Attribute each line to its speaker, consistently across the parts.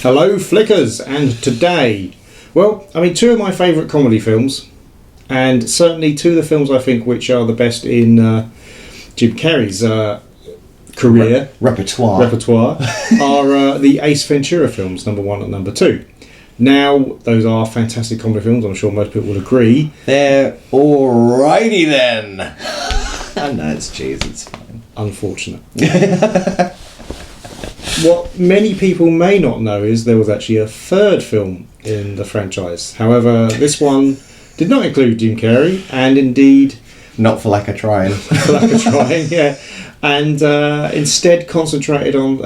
Speaker 1: Hello, Flickers, and today, well, I mean, two of my favourite comedy films, and certainly two of the films I think which are the best in Jim Carrey's career
Speaker 2: repertoire
Speaker 1: are the Ace Ventura films, number 1 and number 2. Now, those are fantastic comedy films, I'm sure most people will agree.
Speaker 2: They're alrighty then. No, it's cheese, it's fine.
Speaker 1: Unfortunate. What many people may not know is there was actually a third film in the franchise. However, this one did not include Jim Carrey, and indeed...
Speaker 2: Not for lack of trying.
Speaker 1: Yeah. And instead concentrated on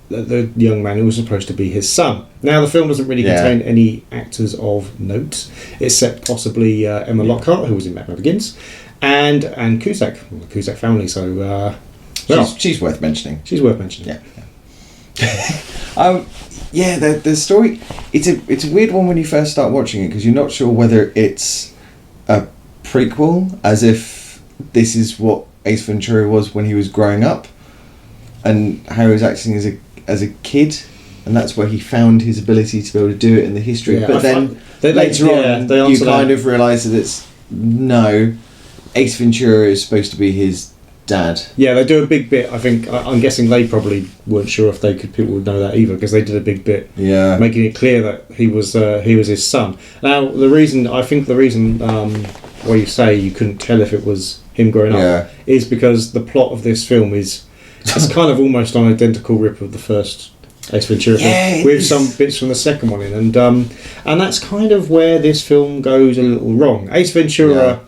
Speaker 1: the young man who was supposed to be his son. Now, the film doesn't really contain any actors of note, except possibly Emma Lockhart, who was in Batman Begins, and Cusack, the Cusack family. So,
Speaker 2: she's worth mentioning.
Speaker 1: She's worth mentioning.
Speaker 2: Yeah. The story, it's a weird one when you first start watching it, because you're not sure whether it's a prequel, as if this is what Ace Ventura was when he was growing up, and how he was acting as a kid, and that's where he found his ability to be able to do it in the history.
Speaker 1: Yeah,
Speaker 2: but then later on, you kind of realise that it's no, Ace Ventura is supposed to be his dad. Yeah,
Speaker 1: they do a big bit. I think I'm guessing they probably weren't sure if people would know that either, because they did a big bit, making it clear that he was his son. Now, the reason why you say you couldn't tell if it was him growing up is because the plot of this film it's kind of almost an identical rip of the first Ace Ventura film, with some bits from the second one in, and that's kind of where this film goes a little wrong. Ace Ventura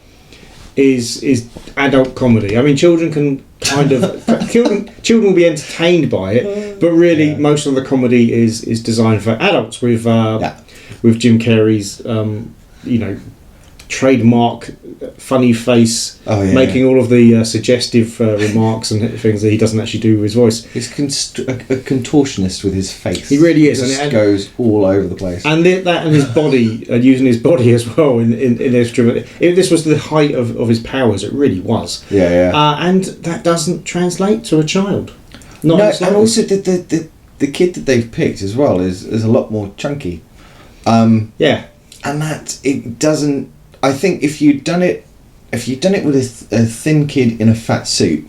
Speaker 1: is adult comedy. I mean, children can kind of children will be entertained by it, but really most of the comedy is designed for adults, with Jim Carrey's trademark funny face, making all of the suggestive remarks and things that he doesn't actually do with his voice.
Speaker 2: He's a contortionist with his face.
Speaker 1: He really is,
Speaker 2: and it goes all over the place.
Speaker 1: And that and his body, and using his body as well in this. If this was the height of his powers, it really was. And that doesn't translate to a child.
Speaker 2: And also the kid that they've picked as well is a lot more chunky. And that it doesn't. I think if you'd done it with a thin kid in a fat suit,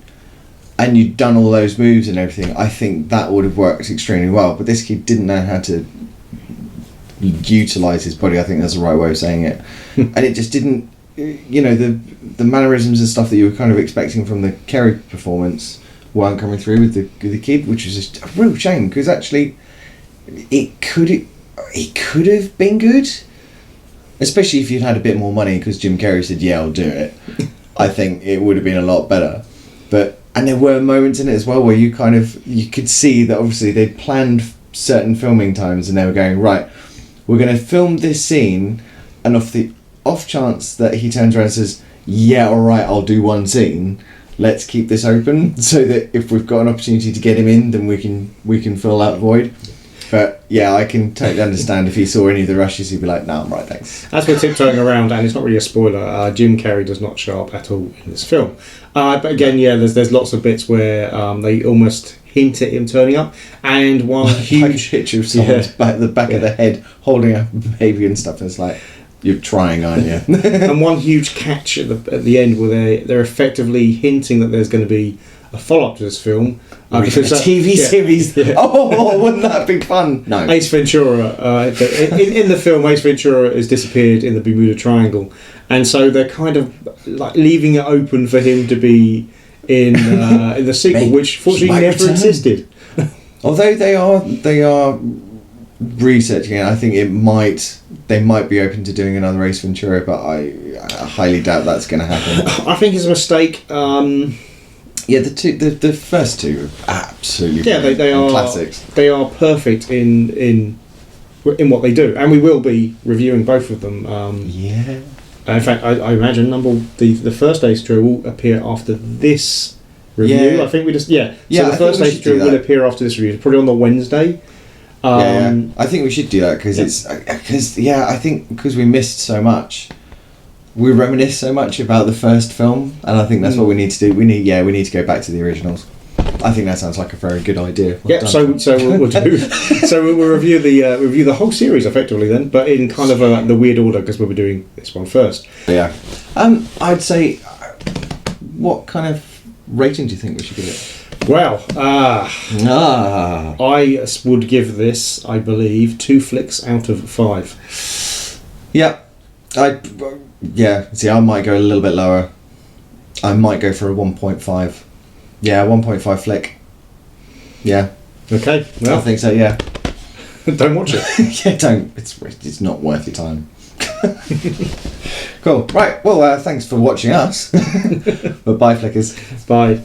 Speaker 2: and you'd done all those moves and everything, I think that would have worked extremely well. But this kid didn't know how to utilise his body. I think that's the right way of saying it. And it just didn't. The mannerisms and stuff that you were kind of expecting from the Carrey performance weren't coming through with the kid, which was just a real shame, because actually it could have been good. Especially if you'd had a bit more money, because Jim Carrey said, "Yeah, I'll do it." I think it would have been a lot better. And there were moments in it as well where you could see that obviously they'd planned certain filming times, and they were going, right, we're going to film this scene, and off chance that he turns around and says, "Yeah, all right, I'll do one scene. Let's keep this open so that if we've got an opportunity to get him in, then we can fill that void." But yeah, I can totally understand if he saw any of the rushes, he'd be like, "No, I'm right, thanks."
Speaker 1: As we're tiptoeing around, and it's not really a spoiler, Jim Carrey does not show up at all in this film. But again, there's lots of bits where they almost hint at him turning up, and one huge
Speaker 2: picture of someone's the back of the head holding a baby and stuff, and it's like, you're trying, aren't you?
Speaker 1: And one huge catch at the end where they're effectively hinting that there's going to be a follow-up to this film.
Speaker 2: Because a TV series. Yeah. Oh, wouldn't that be fun? No.
Speaker 1: Ace Ventura. In the film, Ace Ventura has disappeared in the Bermuda Triangle, and so they're kind of like leaving it open for him to be in the sequel, which fortunately never existed.
Speaker 2: Although they are researching it, I think they might be open to doing another Ace Ventura, but I highly doubt that's going to happen.
Speaker 1: I think it's a mistake.
Speaker 2: The first two are absolutely
Speaker 1: they are
Speaker 2: classics.
Speaker 1: They are perfect in what they do, and we will be reviewing both of them. In fact, I imagine the first Ace Ventura will appear after this review. I think we just So the first Ace Ventura will appear after this review, probably on the Wednesday.
Speaker 2: I think we should do that because I think because we missed so much. We reminisce so much about the first film, and I think that's what we need to do. We need to go back to the originals. I think that sounds like a very good idea.
Speaker 1: Well done. So we'll do. So we'll review the whole series effectively then, but in kind of the weird order because we'll be doing this one first.
Speaker 2: Yeah. I'd say, what kind of rating do you think we should give it?
Speaker 1: Well, I would give this, I believe, 2 flicks out of 5.
Speaker 2: Yeah. See, I might go a little bit lower. I might go for a 1.5. Yeah, 1.5 flick. Yeah.
Speaker 1: Okay. Well,
Speaker 2: I think so, yeah.
Speaker 1: Don't watch it.
Speaker 2: Yeah, don't. It's not worth your time. Cool. Right, well, thanks for watching us. But bye, Flickers.
Speaker 1: Bye.